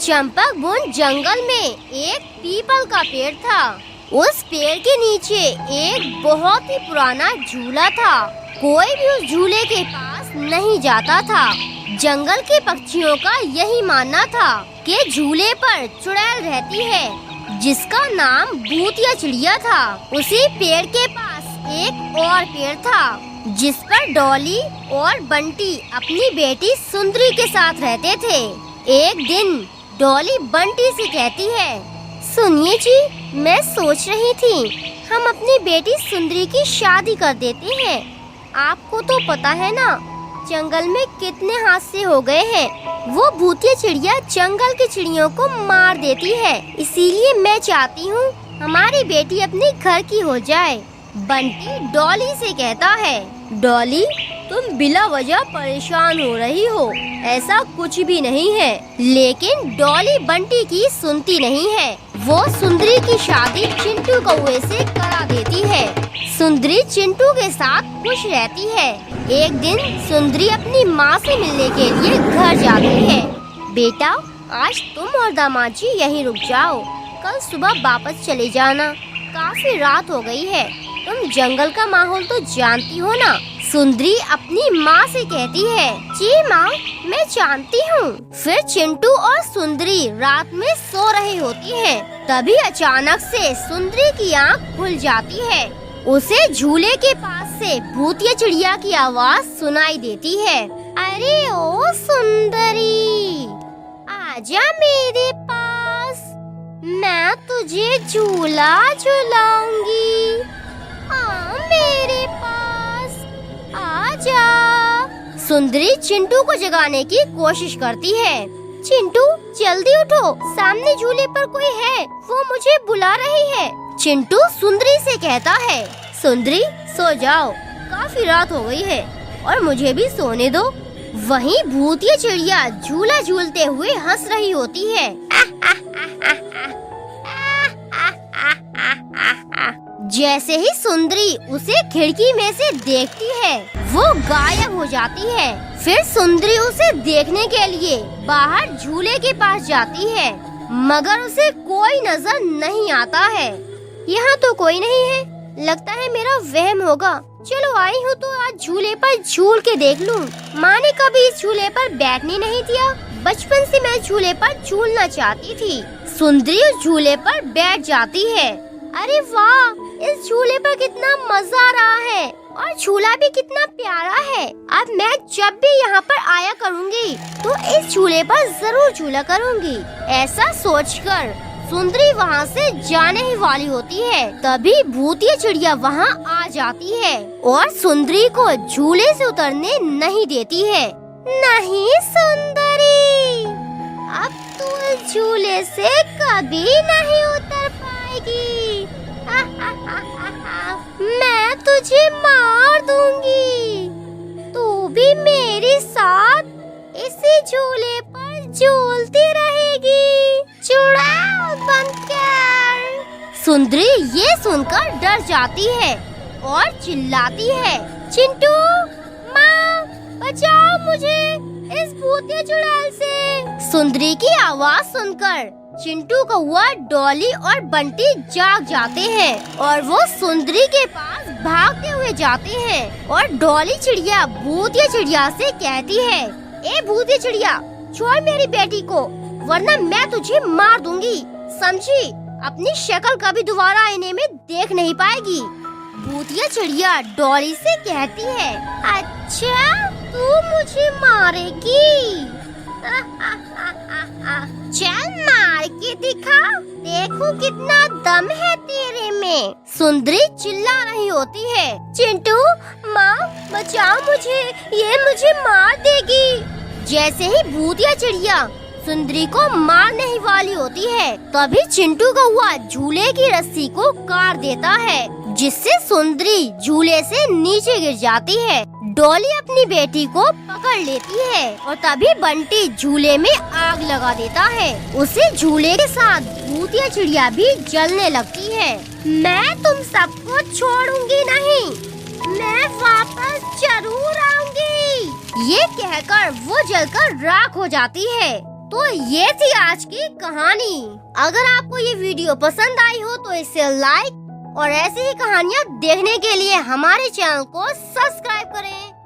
चंपकबुन जंगल में एक पीपल का पेड़ था। उस पेड़ के नीचे एक बहुत ही पुराना झूला था। कोई भी उस झूले के पास नहीं जाता था। जंगल के पक्षियों का यही मानना था कि झूले पर चुड़ैल रहती है, जिसका नाम भूतिया चिड़िया था। उसी पेड़ के पास एक और पेड़ था, जिस पर डॉली और बंटी अपनी बेटी सुंदरी के साथ रहते थे। एक दिन डॉली बंटी से कहती है, सुनिए जी, मैं सोच रही थी हम अपनी बेटी सुंदरी की शादी कर देते हैं। आपको तो पता है ना, जंगल में कितने हादसे हो गए हैं। वो भूतिया चिड़िया जंगल की चिड़ियों को मार देती है, इसीलिए मैं चाहती हूँ हमारी बेटी अपने घर की हो जाए। बंटी डॉली से कहता है, डॉली, तुम बिला वजह परेशान हो रही हो, ऐसा कुछ भी नहीं है। लेकिन डॉली बंटी की सुनती नहीं है। वो सुंदरी की शादी चिंटू कौवे से करा देती है। सुंदरी चिंटू के साथ खुश रहती है। एक दिन सुंदरी अपनी माँ से मिलने के लिए घर जाती है। बेटा, आज तुम और दामाद जी यहीं रुक जाओ, कल सुबह वापस चले जाना। काफी रात हो गई है, तुम जंगल का माहौल तो जानती हो ना। सुंदरी अपनी माँ से कहती है, जी माँ, मैं जानती हूँ। फिर चिंटू और सुंदरी रात में सो रही होती हैं। तभी अचानक से सुंदरी की आँख खुल जाती है। उसे झूले के पास से भूतिया चिड़िया की आवाज़ सुनाई देती है, अरे ओ सुंदरी, आजा मेरे पास, मैं तुझे झूला झुलाऊंगी। मेरे पास आजा। सुंदरी चिंटू को जगाने की कोशिश करती है। चिंटू, जल्दी उठो, सामने झूले पर कोई है, वो मुझे बुला रही है। चिंटू सुंदरी से कहता है, सुंदरी सो जाओ, काफी रात हो गई है और मुझे भी सोने दो। वहीं भूतिया चिड़िया झूला झूलते हुए हंस रही होती है। जैसे ही सुंदरी उसे खिड़की में से देखती है, वो गायब हो जाती है। फिर सुंदरी उसे देखने के लिए बाहर झूले के पास जाती है, मगर उसे कोई नजर नहीं आता है। यहाँ तो कोई नहीं है, लगता है मेरा वहम होगा। चलो आई हूँ तो आज झूले पर झूल के देख लूँ। माँ ने कभी इस झूले पर बैठने नहीं दिया, बचपन से मैं झूले पर झूलना चाहती थी। सुंदरी उस झूले पर बैठ जाती है। अरे वाह, इस झूले पर कितना मजा आ रहा है और झूला भी कितना प्यारा है। अब मैं जब भी यहाँ पर आया करूँगी तो इस झूले पर जरूर झूला करूँगी। ऐसा सोचकर सुंदरी वहाँ से जाने ही वाली होती है। तभी भूतिया चिड़िया वहाँ आ जाती है और सुंदरी को झूले से उतरने नहीं देती है। नहीं सुंदरी, अब तू इस झूले से कभी नहीं उतर पाएगी। मैं तुझे मार दूंगी। तू भी मेरे साथ इसी झूले पर झूलती रहेगी। चुड़ैल बंद कर। सुंदरी ये सुनकर डर जाती है और चिल्लाती है, चिंटू, माँ, बचाओ मुझे इस भूतिया चुड़ैल से। सुंदरी की आवाज़ सुनकर चिंटू कौवा, डॉली और बंटी जाग जाते हैं और वो सुंदरी के पास भागते हुए जाते हैं। और डॉली चिड़िया भूतिया चिड़िया से कहती है, ए भूतिया चिड़िया, छोड़ मेरी बेटी को, वरना मैं तुझे मार दूंगी, समझी? अपनी शक्ल कभी दोबारा आईने में देख नहीं पाएगी। भूतिया चिड़िया डॉली से कहती है, अच्छा, तू मुझे मारेगी? चल मार के दिखा, देखो कितना दम है तेरे में। सुंदरी चिल्ला रही होती है, चिंटू, माँ, बचाओ मुझे, ये मुझे मार देगी। जैसे ही भूतिया चिड़िया सुंदरी को मारने ही वाली होती है, तभी चिंटू कौवा झूले की रस्सी को काट देता है, जिससे सुंदरी झूले से नीचे गिर जाती है। डॉली अपनी बेटी को पकड़ लेती है और तभी बंटी झूले में आग लगा देता है। उसे झूले के साथ भूतिया चिड़िया भी जलने लगती है। मैं तुम सबको छोड़ूंगी नहीं, मैं वापस जरूर आऊंगी। ये कहकर वो जलकर राख हो जाती है। तो ये थी आज की कहानी। अगर आपको ये वीडियो पसंद आई हो तो इसे लाइक और ऐसी ही कहानियाँ देखने के लिए हमारे चैनल को सब्सक्राइब करें।